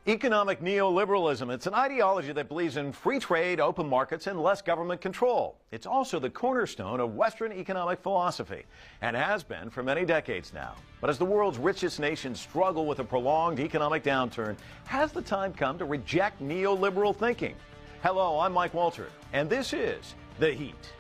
Economic neoliberalism. It's an ideology that believes in free trade, open markets, and less government control. It's also the cornerstone of Western economic philosophy and has been for many decades now. But as the world's richest nations struggle with a prolonged economic downturn, has the time come to reject neoliberal thinking? Hello, I'm Mike Walter, and this is The Heat.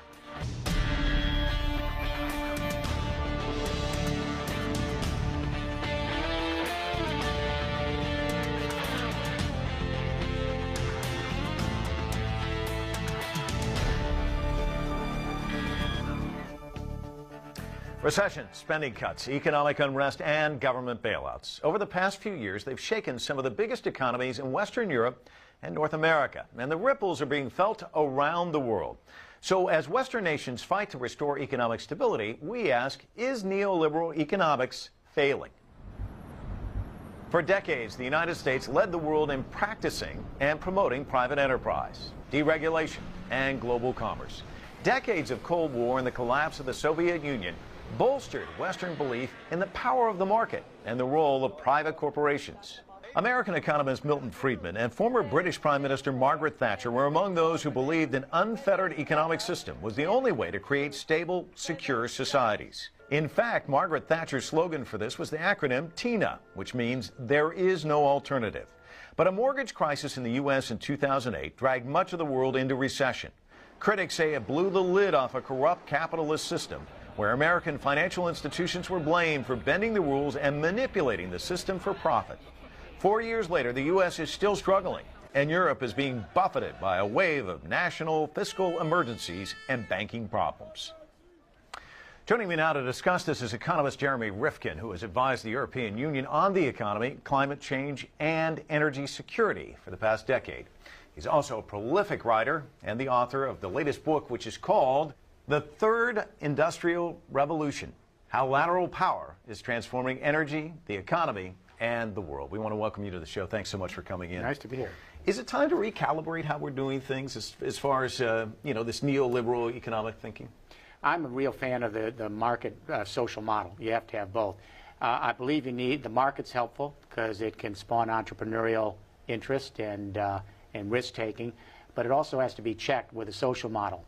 Recession, spending cuts, economic unrest, and government bailouts. Over the past few years, they've shaken some of the biggest economies in Western Europe and North America, and the ripples are being felt around the world. So as Western nations fight to restore economic stability, we ask, is neoliberal economics failing? For decades, the United States led the world in practicing and promoting private enterprise, deregulation, and global commerce. Decades of Cold War and the collapse of the Soviet Union bolstered Western belief in the power of the market and the role of private corporations. American economist Milton Friedman and former British Prime Minister Margaret Thatcher were among those who believed an unfettered economic system was the only way to create stable, secure societies. In fact, Margaret Thatcher's slogan for this was the acronym TINA, which means there is no alternative. But a mortgage crisis in the U.S. in 2008 dragged much of the world into recession. Critics say it blew the lid off a corrupt capitalist system where American financial institutions were blamed for bending the rules and manipulating the system for profit. 4 years later, the U.S. is still struggling, and Europe is being buffeted by a wave of national fiscal emergencies and banking problems. Joining me now to discuss this is economist Jeremy Rifkin, who has advised the European Union on the economy, climate change, and energy security for the past decade. He's also a prolific writer and the author of the latest book, which is called The Third Industrial Revolution: How Lateral Power is Transforming Energy, the Economy, and the World. We want to welcome you to the show. Thanks so much for coming in. Nice to be here. Is it time to recalibrate how we're doing things as far as, this neoliberal economic thinking? I'm a real fan of the market social model. You have to have both. I believe you need the market's helpful because it can spawn entrepreneurial interest and risk-taking, but it also has to be checked with a social model.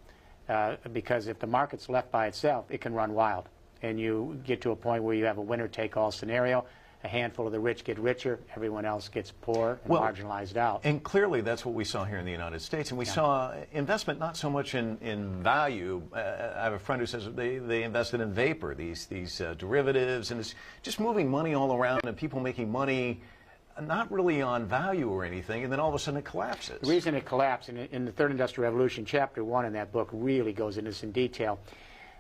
Because if the market's left by itself, it can run wild. And you get to a point where you have a winner-take-all scenario. A handful of the rich get richer, everyone else gets poor and marginalized out. And clearly that's what we saw here in the United States. And we saw investment not so much in value. I have a friend who says they invested in vapor, these derivatives, and it's just moving money all around and people making money not really on value or anything, and then all of a sudden it collapses. The reason it collapsed, in the Third Industrial Revolution, Chapter 1 in that book really goes into this in detail.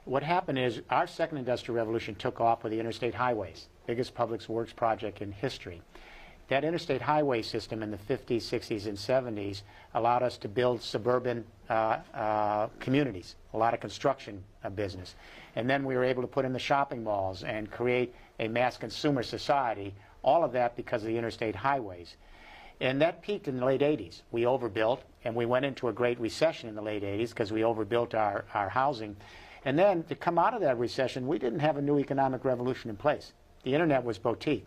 What happened is our Second Industrial Revolution took off with the interstate highways, biggest public works project in history. That interstate highway system in the 50s, 60s, and 70s allowed us to build suburban communities, a lot of construction business. And then we were able to put in the shopping malls and create a mass consumer society. All of that because of the interstate highways. And that peaked in the late 80s. We overbuilt, and we went into a great recession in the late 80s because we overbuilt our housing. And then to come out of that recession, we didn't have a new economic revolution in place. The internet was boutique.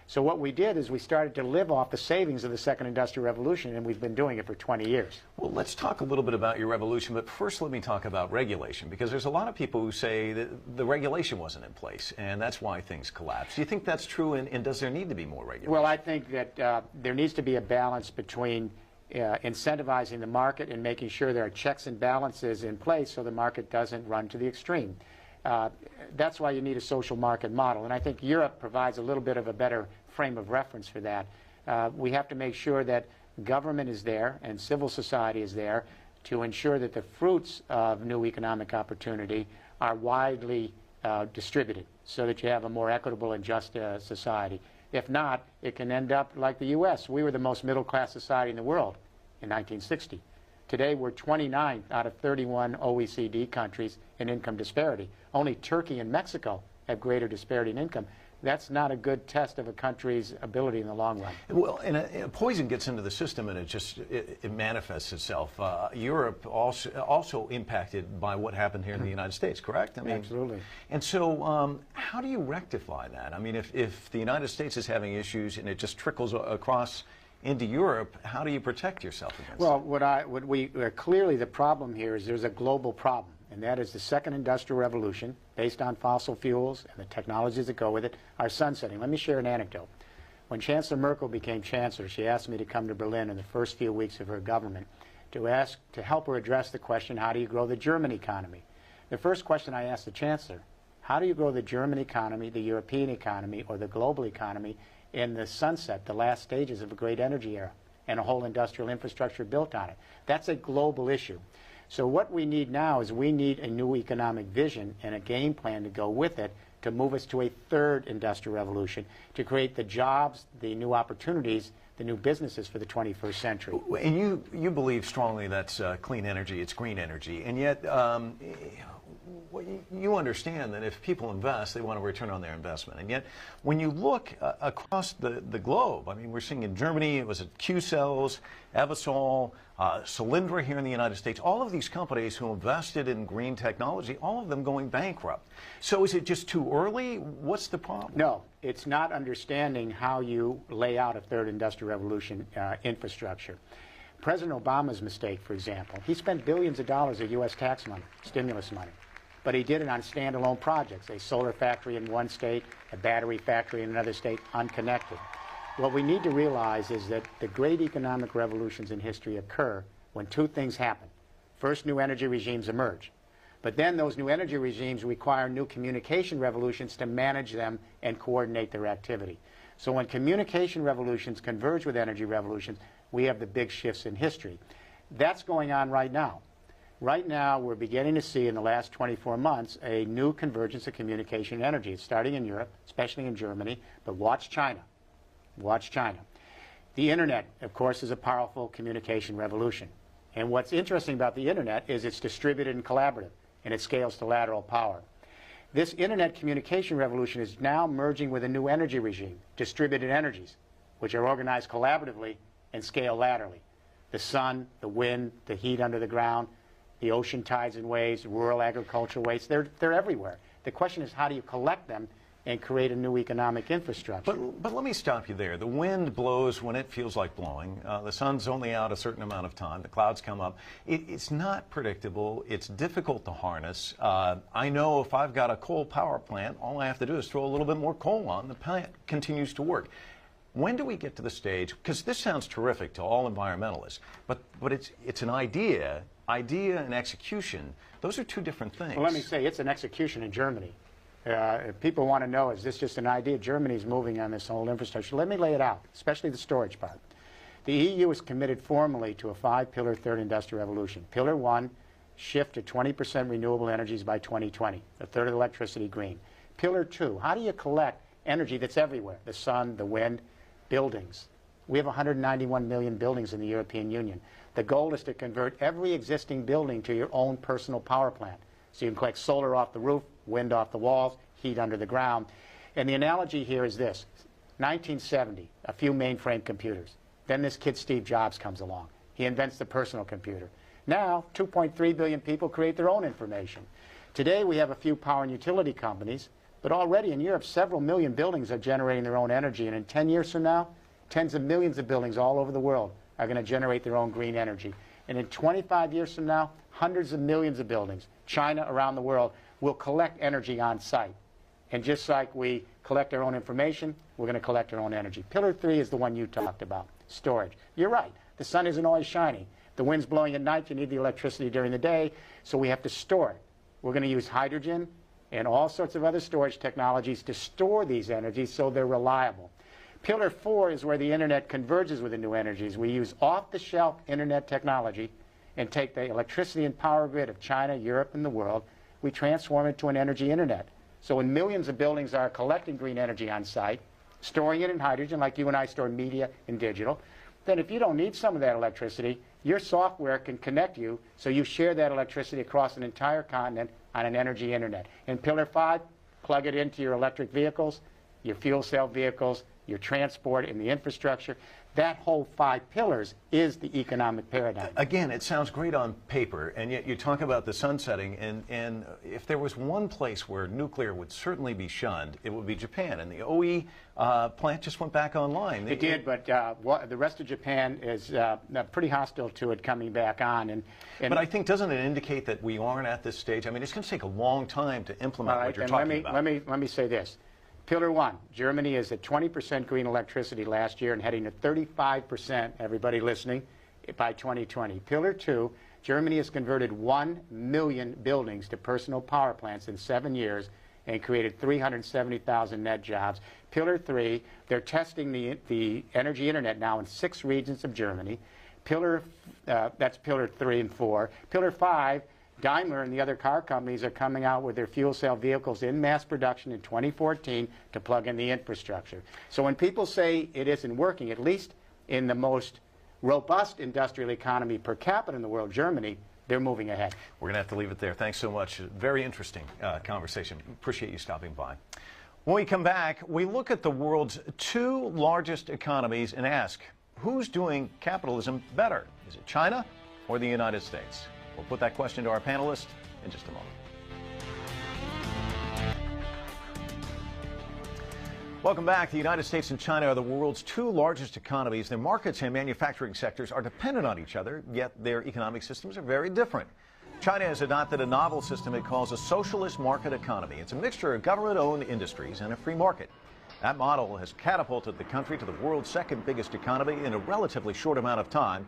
So what we did is we started to live off the savings of the Second Industrial Revolution, and we've been doing it for 20 years. Well, let's talk a little bit about your revolution, but first let me talk about regulation, because there's a lot of people who say that the regulation wasn't in place, and that's why things collapsed. Do you think that's true, and does there need to be more regulation? Well, I think that there needs to be a balance between incentivizing the market and making sure there are checks and balances in place so the market doesn't run to the extreme. That's why you need a social market model, and I think Europe provides a little bit of a better frame of reference for that. We have to make sure that government is there and civil society is there to ensure that the fruits of new economic opportunity are widely distributed so that you have a more equitable and just society. If not, it can end up like the U.S. We were the most middle-class society in the world in 1960. Today, we're 29 out of 31 OECD countries in income disparity. Only Turkey and Mexico have greater disparity in income. That's not a good test of a country's ability in the long run. Well, and a poison gets into the system and it manifests itself. Europe also impacted by what happened here in the United States, correct? I mean, absolutely. And so how do you rectify that? I mean, if the United States is having issues and it just trickles across into Europe. How do you protect yourself against Well, that? clearly the problem here is there's a global problem, and that is the second industrial revolution based on fossil fuels and the technologies that go with it are sunsetting. Let me share an anecdote. When Chancellor Merkel became chancellor, she asked me to come to Berlin in the first few weeks of her government to help her address the question, how do you grow the German economy? The first question I asked the chancellor, how do you grow the German economy, the European economy, or the global economy in the sunset, the last stages of a great energy era, and a whole industrial infrastructure built on it? That's a global issue. So what we need now is we need a new economic vision and a game plan to go with it to move us to a third industrial revolution, to create the jobs, the new opportunities, the new businesses for the 21st century. And you believe strongly that's clean energy, it's green energy, and yet you understand that if people invest, they want a return on their investment. And yet, when you look across the globe, I mean, we're seeing in Germany, it was at Q-Cells, Evosol, Solyndra here in the United States, all of these companies who invested in green technology, all of them going bankrupt. So is it just too early? What's the problem? No, it's not understanding how you lay out a third industrial revolution infrastructure. President Obama's mistake, for example, he spent billions of dollars of U.S. tax money, stimulus money, but he did it on standalone projects, a solar factory in one state, a battery factory in another state, unconnected. What we need to realize is that the great economic revolutions in history occur when two things happen. First, new energy regimes emerge. But then those new energy regimes require new communication revolutions to manage them and coordinate their activity. So when communication revolutions converge with energy revolutions, we have the big shifts in history. That's going on right now. Right now, we're beginning to see in the last 24 months a new convergence of communication and energy. It's starting in Europe, especially in Germany, but watch China. Watch China. The Internet, of course, is a powerful communication revolution. And what's interesting about the Internet is it's distributed and collaborative, and it scales to lateral power. This Internet communication revolution is now merging with a new energy regime, distributed energies, which are organized collaboratively and scale laterally. The sun, the wind, the heat under the ground, the ocean tides and waves, rural agricultural waste, they're everywhere. The question is, how do you collect them and create a new economic infrastructure? But let me stop you there. The wind blows when it feels like blowing. The sun's only out a certain amount of time. The clouds come up. It's not predictable. It's difficult to harness. I know if I've got a coal power plant, all I have to do is throw a little bit more coal on. The plant continues to work. When do we get to the stage, because this sounds terrific to all environmentalists, but it's an idea and execution, those are two different things. Well, let me say, it's an execution in Germany. If people want to know, is this just an idea? Germany's moving on this whole infrastructure. Let me lay it out, especially the storage part. The EU is committed formally to a 5-pillar third industrial revolution. Pillar 1, shift to 20% renewable energies by 2020, a third of electricity green. Pillar 2, how do you collect energy that's everywhere? The sun, the wind, buildings. We have 191 million buildings in the European Union. The goal is to convert every existing building to your own personal power plant. So you can collect solar off the roof, wind off the walls, heat under the ground. And the analogy here is this. 1970, a few mainframe computers. Then this kid Steve Jobs comes along. He invents the personal computer. Now, 2.3 billion people create their own information. Today, we have a few power and utility companies, but already in Europe, several million buildings are generating their own energy. And in 10 years from now, tens of millions of buildings all over the world are going to generate their own green energy. And in 25 years from now, hundreds of millions of buildings, China, around the world, will collect energy on site. And just like we collect our own information, we're going to collect our own energy. Pillar 3 is the one you talked about, storage. You're right. The sun isn't always shining. The wind's blowing at night. You need the electricity during the day, so we have to store it. We're going to use hydrogen and all sorts of other storage technologies to store these energies so they're reliable. Pillar 4 is where the Internet converges with the new energies. We use off-the-shelf Internet technology and take the electricity and power grid of China, Europe, and the world. We transform it to an energy Internet. So when millions of buildings are collecting green energy on site, storing it in hydrogen like you and I store media and digital, then if you don't need some of that electricity, your software can connect you so you share that electricity across an entire continent on an energy Internet. And Pillar 5, plug it into your electric vehicles, your fuel cell vehicles, your transport, and the infrastructure. That whole 5 pillars is the economic paradigm. Again, it sounds great on paper, and yet you talk about the sunsetting, and if there was one place where nuclear would certainly be shunned, it would be Japan, and the OE plant just went back online. It did, but the rest of Japan is pretty hostile to it coming back on. But I think, doesn't it indicate that we aren't at this stage? I mean, it's going to take a long time to implement what you're talking about. Let me say this. Pillar 1, Germany is at 20% green electricity last year and heading to 35%, everybody listening, by 2020. Pillar 2, Germany has converted 1 million buildings to personal power plants in 7 years and created 370,000 net jobs. Pillar 3, they're testing the energy internet now in 6 regions of Germany. That's Pillar 3 and 4. Pillar 5, Daimler and the other car companies are coming out with their fuel cell vehicles in mass production in 2014 to plug in the infrastructure. So when people say it isn't working, at least in the most robust industrial economy per capita in the world, Germany, they're moving ahead. We're going to have to leave it there. Thanks so much. Very interesting conversation. Appreciate you stopping by. When we come back, we look at the world's 2 largest economies and ask, who's doing capitalism better? Is it China or the United States? We'll put that question to our panelists in just a moment. Welcome back. The United States and China are the world's 2 largest economies. Their markets and manufacturing sectors are dependent on each other, yet their economic systems are very different. China has adopted a novel system it calls a socialist market economy. It's a mixture of government-owned industries and a free market. That model has catapulted the country to the world's 2nd biggest economy in a relatively short amount of time.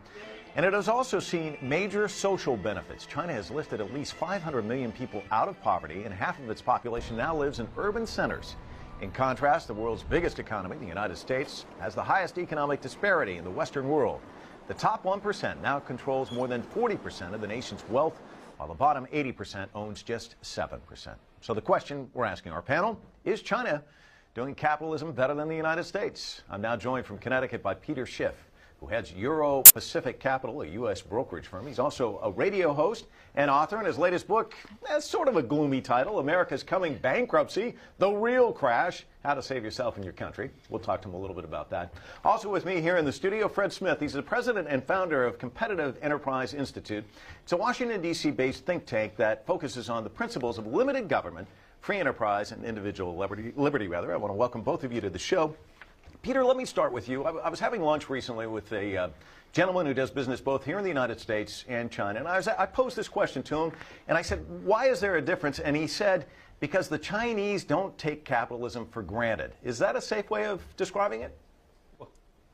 And it has also seen major social benefits. China has lifted at least 500 million people out of poverty, and half of its population now lives in urban centers. In contrast, the world's biggest economy, the United States, has the highest economic disparity in the Western world. The top 1% now controls more than 40% of the nation's wealth, while the bottom 80% owns just 7%. So the question we're asking our panel, is China doing capitalism better than the United States? I'm now joined from Connecticut by Peter Schiff, who heads Euro Pacific Capital, a U.S. brokerage firm. He's also a radio host and author, and his latest book has sort of a gloomy title, America's Coming Bankruptcy, The Real Crash, How to Save Yourself and Your Country. We'll talk to him a little bit about that. Also with me here in the studio, Fred Smith. He's the president and founder of Competitive Enterprise Institute. It's a Washington, D.C. based think tank that focuses on the principles of limited government, free enterprise, and individual liberty. I want to welcome both of you to the show. Peter, let me start with you. I was having lunch recently with a gentleman who does business both here in the United States and China. And I posed this question to him, and I said, why is there a difference? And he said, because the Chinese don't take capitalism for granted. Is that a safe way of describing it?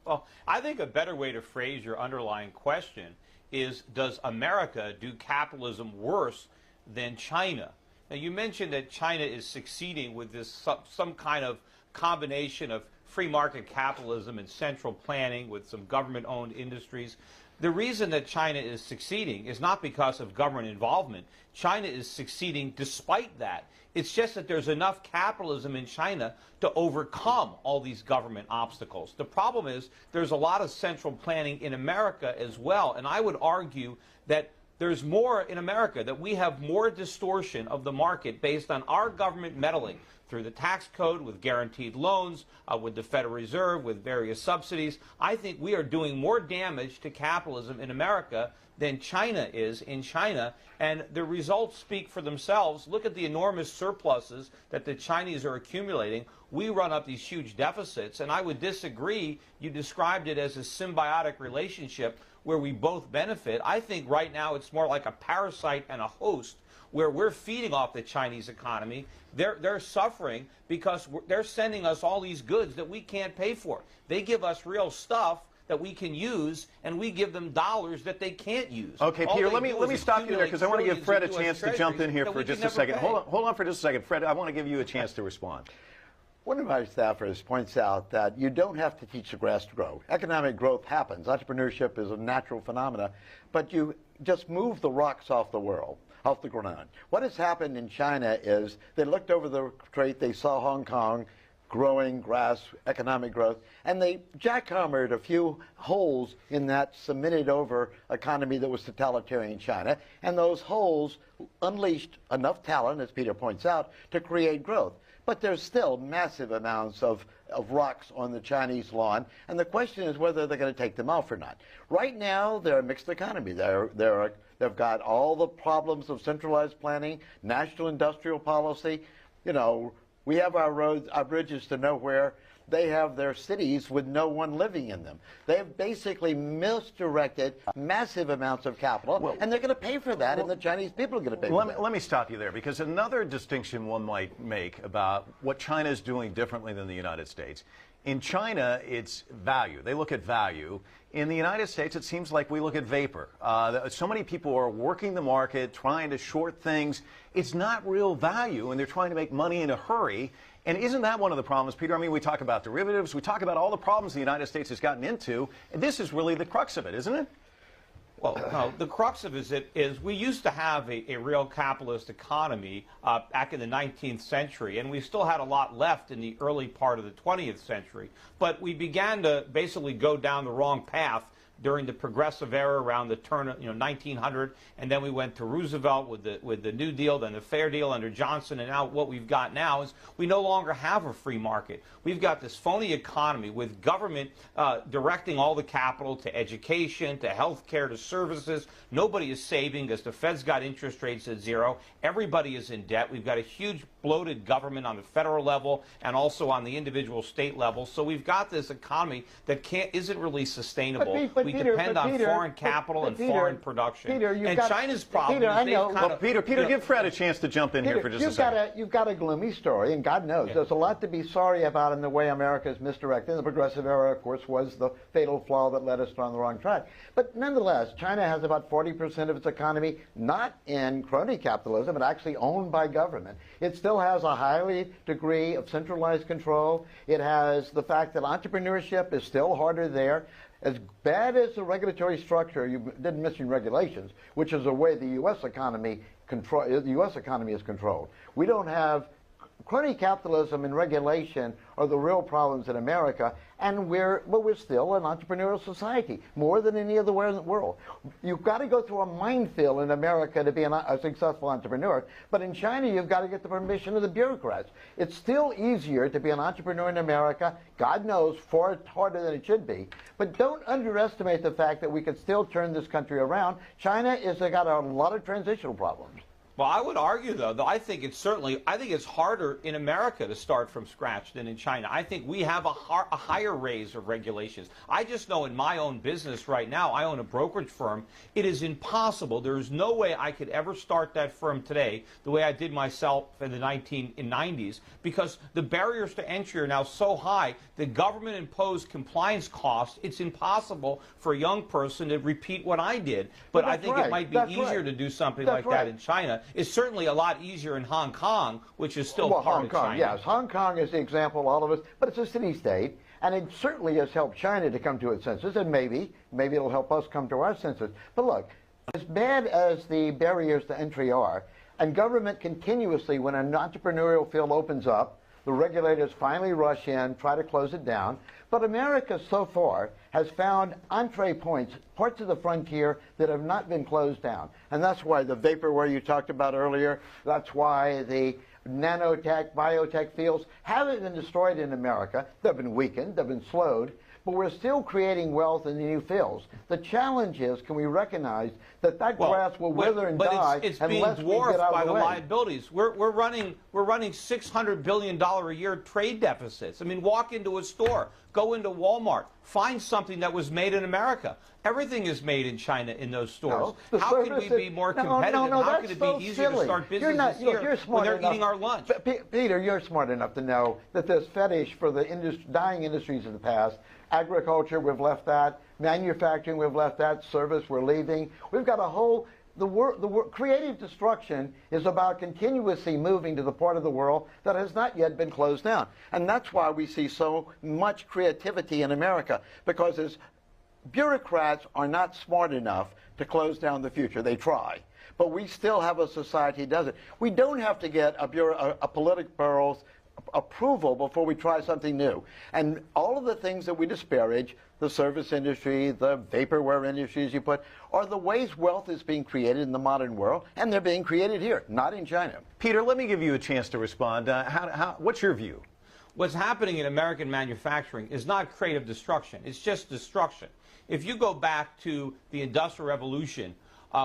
Well, I think a better way to phrase your underlying question is, does America do capitalism worse than China? Now, you mentioned that China is succeeding with this some kind of combination of free market capitalism and central planning with some government-owned industries. The reason that China is succeeding is not because of government involvement. China is succeeding despite that. It's just that there's enough capitalism in China to overcome all these government obstacles. The problem is there's a lot of central planning in America as well, and I would argue that there's more in America, that we have more distortion of the market based on our government meddling through the tax code, with guaranteed loans, with the Federal Reserve, with various subsidies. I think we are doing more damage to capitalism in America than China is in China, and the results speak for themselves. Look at the enormous surpluses that the Chinese are accumulating. We run up these huge deficits, and I would disagree. You described it as a symbiotic relationship where we both benefit. I think right now it's more like a parasite and a host, where we're feeding off the Chinese economy. They're suffering because they're sending us all these goods that we can't pay for. They give us real stuff that we can use, and we give them dollars that they can't use. Okay, Peter, let me stop you there, because I want to give Fred a chance to jump in here for just a second. Hold on for just a second. Fred, I want to give you a chance to respond. One of my staffers points out that you don't have to teach the grass to grow. Economic growth happens. Entrepreneurship is a natural phenomena, but you just move the rocks off the ground. What has happened in China is they looked over the strait, they saw Hong Kong growing grass, economic growth, and they jackhammered a few holes in that cemented over economy that was totalitarian China, and those holes unleashed enough talent, as Peter points out, to create growth. but there's still massive amounts of rocks on the Chinese lawn, and the question is whether they're going to take them off or not. Right now, they're a mixed economy. They've got all the problems of centralized planning, national industrial policy. You know, we have our roads, our bridges to nowhere. They have their cities with no one living in them. They have basically misdirected massive amounts of capital, and they're going to pay for that, and the Chinese people are going to pay for that. Let me stop you there, because another distinction one might make about what China is doing differently than the United States. In China, it's value. They look at value. In the United States, it seems like we look at vapor. So many people are working the market, trying to short things. It's not real value, and they're trying to make money in a hurry. And isn't that one of the problems, Peter? I mean, we talk about derivatives, we talk about all the problems the United States has gotten into, and this is really the crux of it, isn't it? Well, no, the crux of it is we used to have a real capitalist economy back in the 19th century, and we still had a lot left in the early part of the 20th century. But we began to basically go down the wrong path during the progressive era around the turn of 1900, and then we went to Roosevelt with the New Deal, then the Fair Deal under Johnson, and now what we've got now is we no longer have a free market. We've got this phony economy with government directing all the capital to education, to health care, to services. Nobody is saving because the Fed's got interest rates at zero. Everybody is in debt. We've got a huge bloated government on the federal level and also on the individual state level. So we've got this economy that isn't really sustainable. We depend on foreign capital and foreign production. And China's problem is Peter, give Fred a chance to jump in here for just a second. You've got a gloomy story, and God knows there's a lot to be sorry about in the way America is misdirected. The progressive era, of course, was the fatal flaw that led us on the wrong track. But nonetheless, China has about 40% of its economy not in crony capitalism, but actually owned by government. It still has a high degree of centralized control. It has the fact that entrepreneurship is still harder there. As bad as the regulatory structure, you didn't mention regulations, which is the way the U.S. economy is controlled. We don't have crony capitalism and regulation are the real problems in America, and we're still an entrepreneurial society, more than any other in the world. You've got to go through a minefield in America to be a successful entrepreneur, but in China you've got to get the permission of the bureaucrats. It's still easier to be an entrepreneur in America, God knows, far harder than it should be, but don't underestimate the fact that we could still turn this country around. China has got a lot of transitional problems. Well, I would argue, though, I think it's harder in America to start from scratch than in China. I think we have a higher raise of regulations. I just know in my own business right now, I own a brokerage firm. It is impossible. There is no way I could ever start that firm today the way I did myself in the 1990s, because the barriers to entry are now so high. The government-imposed compliance costs, it's impossible for a young person to repeat what I did. But I think it might be easier to do something like that in China. It's certainly a lot easier in Hong Kong, which is still part of China. Yes, Hong Kong is the example of all of us, but it's a city-state, and it certainly has helped China to come to its senses, and maybe it'll help us come to our senses. But look, as bad as the barriers to entry are, and government continuously, when an entrepreneurial field opens up, the regulators finally rush in, try to close it down. But America so far has found entree points, parts of the frontier that have not been closed down. And that's why the vaporware you talked about earlier, that's why the nanotech, biotech fields haven't been destroyed in America. They've been weakened, they've been slowed, but we're still creating wealth in the new fields. The challenge is, can we recognize that grass will wither and die it's unless being we dwarfed get out by of the the way. liabilities. We're running $600 billion a year trade deficits. I mean, walk into a store, go into Walmart, find something that was made in America. Everything is made in China in those stores. No, how can we be more competitive? How can it be easier to start businesses here when they're eating our lunch? Peter, you're smart enough to know that this fetish for the dying industries of the past, agriculture, we've left that. Manufacturing, we've left that. Service, we're leaving. We've got a whole... The creative destruction is about continuously moving to the part of the world that has not yet been closed down. And that's why we see so much creativity in America, because bureaucrats are not smart enough to close down the future. They try. But we still have a society that does it. We don't have to get a Politburo's approval before we try something new. And all of the things that we disparage, the service industry, the vaporware industries you put, are the ways wealth is being created in the modern world, and they're being created here, not in China. Peter, let me give you a chance to respond. What's your view? What's happening in American manufacturing is not creative destruction. It's just destruction. If you go back to the Industrial Revolution,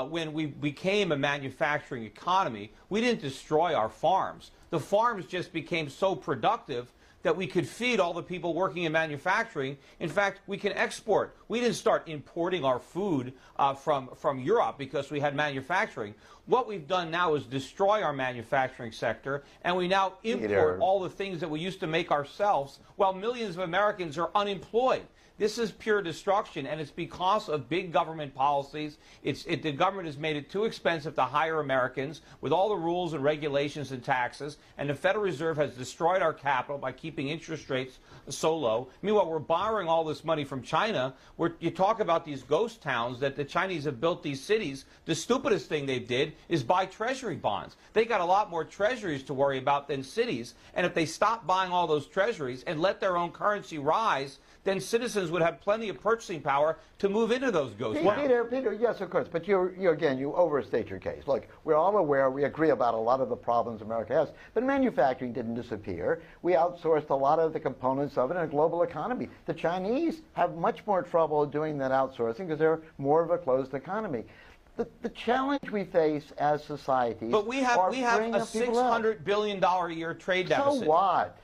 when we became a manufacturing economy, we didn't destroy our farms. The farms just became so productive that we could feed all the people working in manufacturing. In fact, we can export. We didn't start importing our food from Europe because we had manufacturing. What we've done now is destroy our manufacturing sector, and we now import all the things that we used to make ourselves, while millions of Americans are unemployed. This is pure destruction, and it's because of big government policies. The government has made it too expensive to hire Americans with all the rules and regulations and taxes, and the Federal Reserve has destroyed our capital by keeping interest rates so low. Meanwhile, we're borrowing all this money from China. You talk about these ghost towns that the Chinese have built these cities. The stupidest thing they did is buy treasury bonds. They got a lot more treasuries to worry about than cities, and if they stop buying all those treasuries and let their own currency rise, then citizens would have plenty of purchasing power to move into those ghost towns. Peter, yes, of course, but you overstate your case. Look, we're all aware, we agree about a lot of the problems America has, but manufacturing didn't disappear. We outsourced a lot of the components of it in a global economy. The Chinese have much more trouble doing that outsourcing because they're more of a closed economy. The challenge we face as societies. But we have a $600 billion a year trade deficit. So what?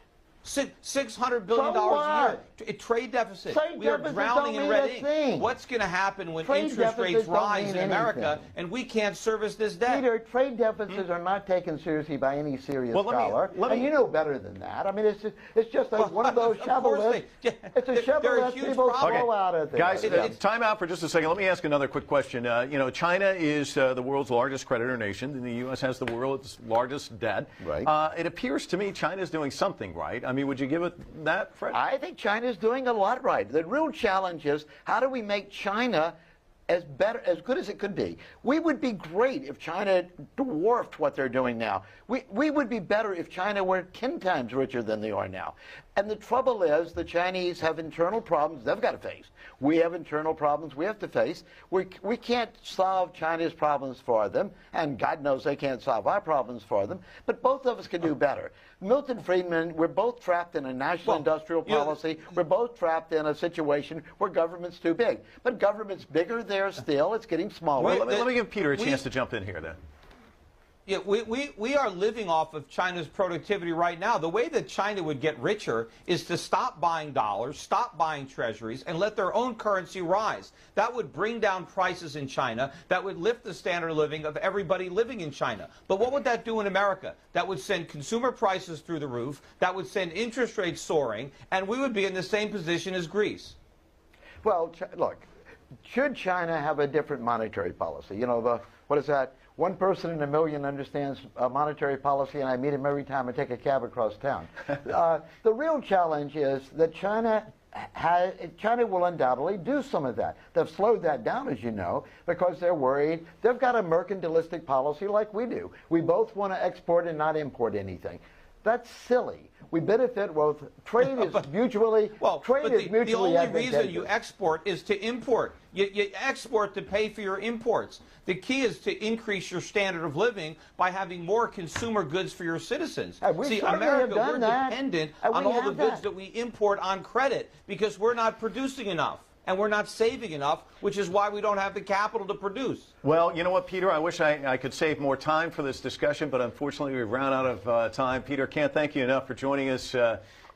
$600 billion a year. Trade deficit. We are drowning in red ink. What's going to happen when interest rates rise in America and we can't service this debt? Peter, trade deficits are not taken seriously by any serious scholar. And you know better than that. I mean, it's just like one of those shovelers. It's a shovel that people throw out at. Guys, time out for just a second. Let me ask another quick question. China is the world's largest creditor nation, and the U.S. has the world's largest debt. Right. It appears to me China's doing something right. I mean, would you give it that, Fred? I think China's doing a lot right. The real challenge is how do we make China as good as it could be. We would be great if China dwarfed what they're doing now. We would be better if China were 10 times richer than they are now. And the trouble is the Chinese have internal problems they've got to face. We have internal problems we have to face. We can't solve China's problems for them, and God knows they can't solve our problems for them, but both of us can do better. Milton Friedman, we're both trapped in a national industrial policy. We're both trapped in a situation where government's too big. But government's bigger there still. It's getting smaller. Let me give Peter a chance to jump in here then. Yeah, we are living off of China's productivity right now. The way that China would get richer is to stop buying dollars, stop buying treasuries, and let their own currency rise. That would bring down prices in China. That would lift the standard of living of everybody living in China. But what would that do in America? That would send consumer prices through the roof. That would send interest rates soaring, and we would be in the same position as Greece. Well, look, should China have a different monetary policy? You know, what is that? One person in a million understands monetary policy, and I meet him every time I take a cab across town. The real challenge is that China will undoubtedly do some of that. They've slowed that down, as you know, because they're worried. They've got a mercantilistic policy like we do. We both want to export and not import anything. That's silly. We benefit, well, trade is mutually the only reason you export is to import. You export to pay for your imports. The key is to increase your standard of living by having more consumer goods for your citizens. See, America, we're dependent on all the goods that we import on credit because we're not producing enough. And we're not saving enough, which is why we don't have the capital to produce. Well, you know what, Peter? I wish I could save more time for this discussion, but unfortunately we've run out of time. Peter, can't thank you enough for joining us.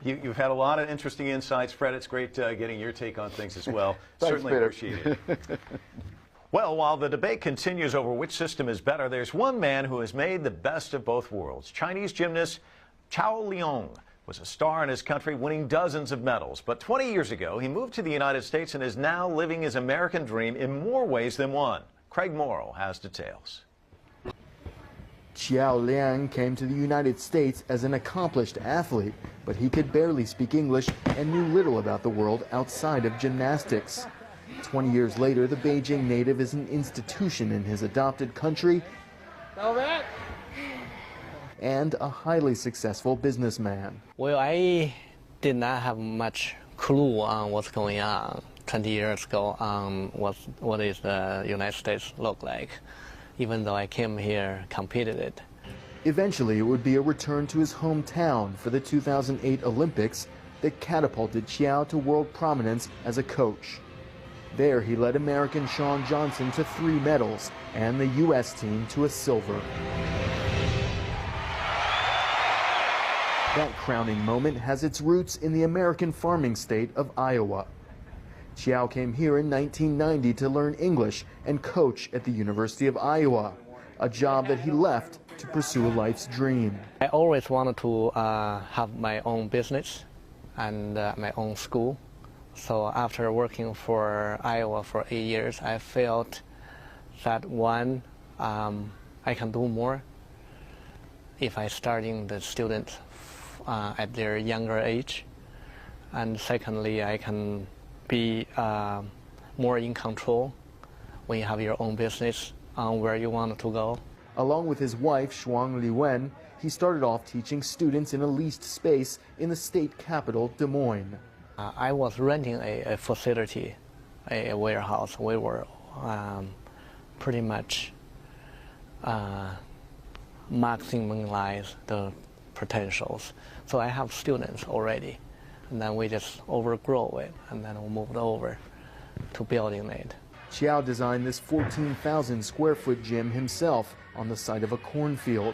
You've had a lot of interesting insights. Fred, it's great getting your take on things as well. Thanks, Certainly Peter. Appreciate it. Well, while the debate continues over which system is better, there's one man who has made the best of both worlds. Chinese gymnast Cao Liang was a star in his country, winning dozens of medals. But 20 years ago, he moved to the United States and is now living his American dream in more ways than one. Craig Morrow has details. Cao Liang came to the United States as an accomplished athlete, but he could barely speak English and knew little about the world outside of gymnastics. 20 years later, the Beijing native is an institution in his adopted country and a highly successful businessman. Well, I did not have much clue on what's going on 20 years ago on what is the United States look like, even though I came here, competed it. Eventually, it would be a return to his hometown for the 2008 Olympics that catapulted Chiao to world prominence as a coach. There, he led American Shawn Johnson to 3 medals and the U.S. team to a silver. That crowning moment has its roots in the American farming state of Iowa. Chiao came here in 1990 to learn English and coach at the University of Iowa, a job that he left to pursue a life's dream. I always wanted to have my own business and my own school. So after working for Iowa for 8 years, I felt that one, I can do more if I starting the students at their younger age. And secondly, I can be more in control when you have your own business on where you want to go. Along with his wife, Shuang Liwen, he started off teaching students in a leased space in the state capital, Des Moines. I was renting a facility, a warehouse. We were pretty much maximize the potentials. So I have students already, and then we just overgrow it, and then we moved over to building it. Chiao designed this 14,000 square foot gym himself on the site of a cornfield.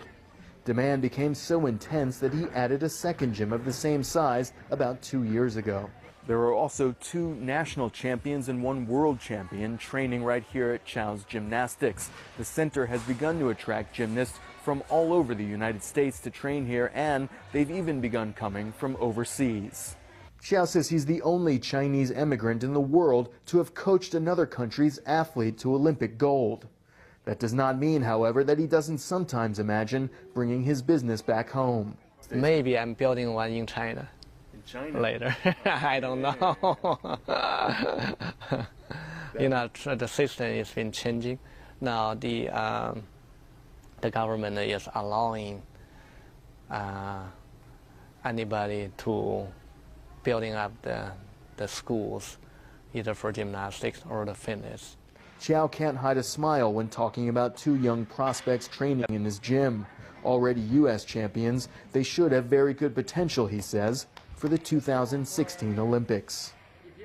Demand became so intense that he added a second gym of the same size about 2 years ago. There are also 2 national champions and 1 world champion training right here at Chiao's Gymnastics. The center has begun to attract gymnasts from all over the United States to train here, and they've even begun coming from overseas. Chiao says he's the only Chinese immigrant in the world to have coached another country's athlete to Olympic gold. That does not mean, however, that he doesn't sometimes imagine bringing his business back home. Maybe I'm building one in China. Later. I don't know. You know, the system has been changing. Now the government is allowing anybody to building up the schools, either for gymnastics or the fitness. Chiao can't hide a smile when talking about 2 young prospects training in his gym. Already U.S. champions, they should have very good potential, he says, for the 2016 Olympics.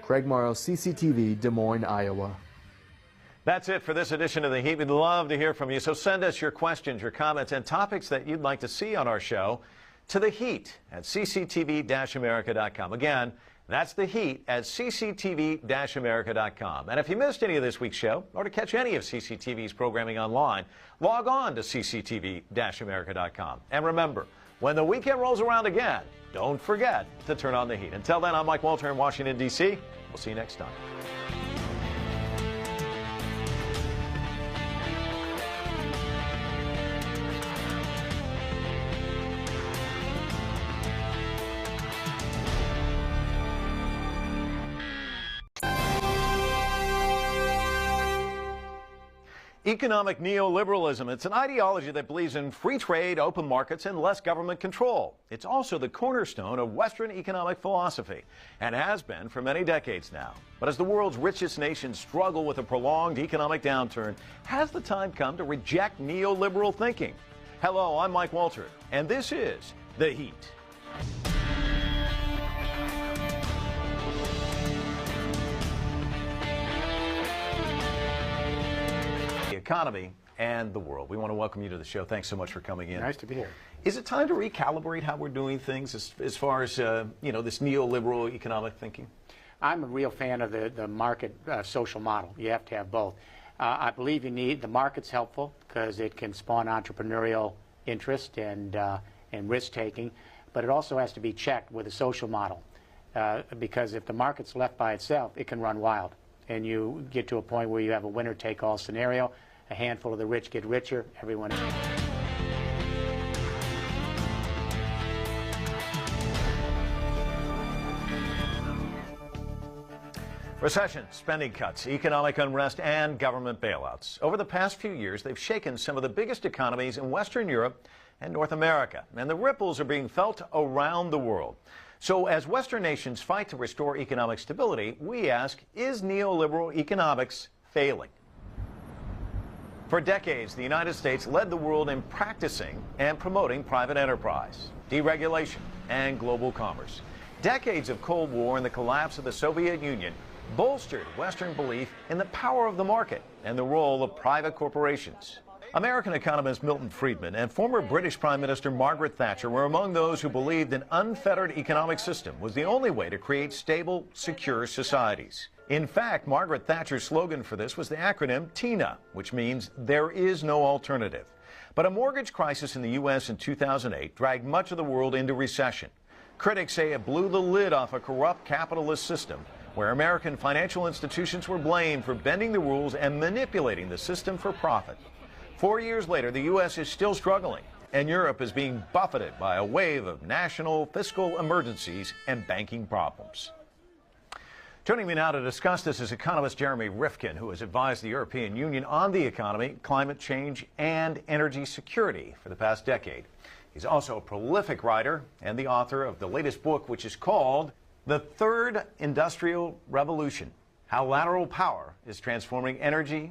Craig Morrow, CCTV, Des Moines, Iowa. That's it for this edition of The Heat. We'd love to hear from you, so send us your questions, your comments, and topics that you'd like to see on our show to The Heat at cctv-america.com. Again, that's The Heat at cctv-america.com. And if you missed any of this week's show, or to catch any of CCTV's programming online, log on to cctv-america.com. And remember, when the weekend rolls around again, don't forget to turn on the heat. Until then, I'm Mike Walter in Washington, D.C. We'll see you next time. Economic neoliberalism. It's an ideology that believes in free trade, open markets, and less government control. It's also the cornerstone of Western economic philosophy, and has been for many decades now. But as the world's richest nations struggle with a prolonged economic downturn, has the time come to reject neoliberal thinking? Hello, I'm Mike Walter, and this is The Heat. Economy and the world. We want to welcome you to the show. Thanks so much for coming in. Nice to be here. Is it time to recalibrate how we're doing things as far as you know, this neoliberal economic thinking? I'm a real fan of the market social model. You have to have both. I believe you need the market's helpful because it can spawn entrepreneurial interest and risk taking, but it also has to be checked with a social model because if the market's left by itself, it can run wild, and you get to a point where you have a winner-take-all scenario. A handful of the rich get richer, everyone. Recession, spending cuts, economic unrest, and government bailouts. Over the past few years, they've shaken some of the biggest economies in Western Europe and North America, and the ripples are being felt around the world. So as Western nations fight to restore economic stability, we ask, is neoliberal economics failing? For decades, the United States led the world in practicing and promoting private enterprise, deregulation, and global commerce. Decades of Cold War and the collapse of the Soviet Union bolstered Western belief in the power of the market and the role of private corporations. American economist Milton Friedman and former British Prime Minister Margaret Thatcher were among those who believed an unfettered economic system was the only way to create stable, secure societies. In fact, Margaret Thatcher's slogan for this was the acronym TINA, which means there is no alternative. But a mortgage crisis in the U.S. in 2008 dragged much of the world into recession. Critics say it blew the lid off a corrupt capitalist system where American financial institutions were blamed for bending the rules and manipulating the system for profit. 4 years later, the U.S. is still struggling, and Europe is being buffeted by a wave of national fiscal emergencies and banking problems. Joining me now to discuss this is economist Jeremy Rifkin, who has advised the European Union on the economy, climate change, and energy security for the past decade. He's also a prolific writer and the author of the latest book, which is called The Third Industrial Revolution: How Lateral Power is Transforming Energy,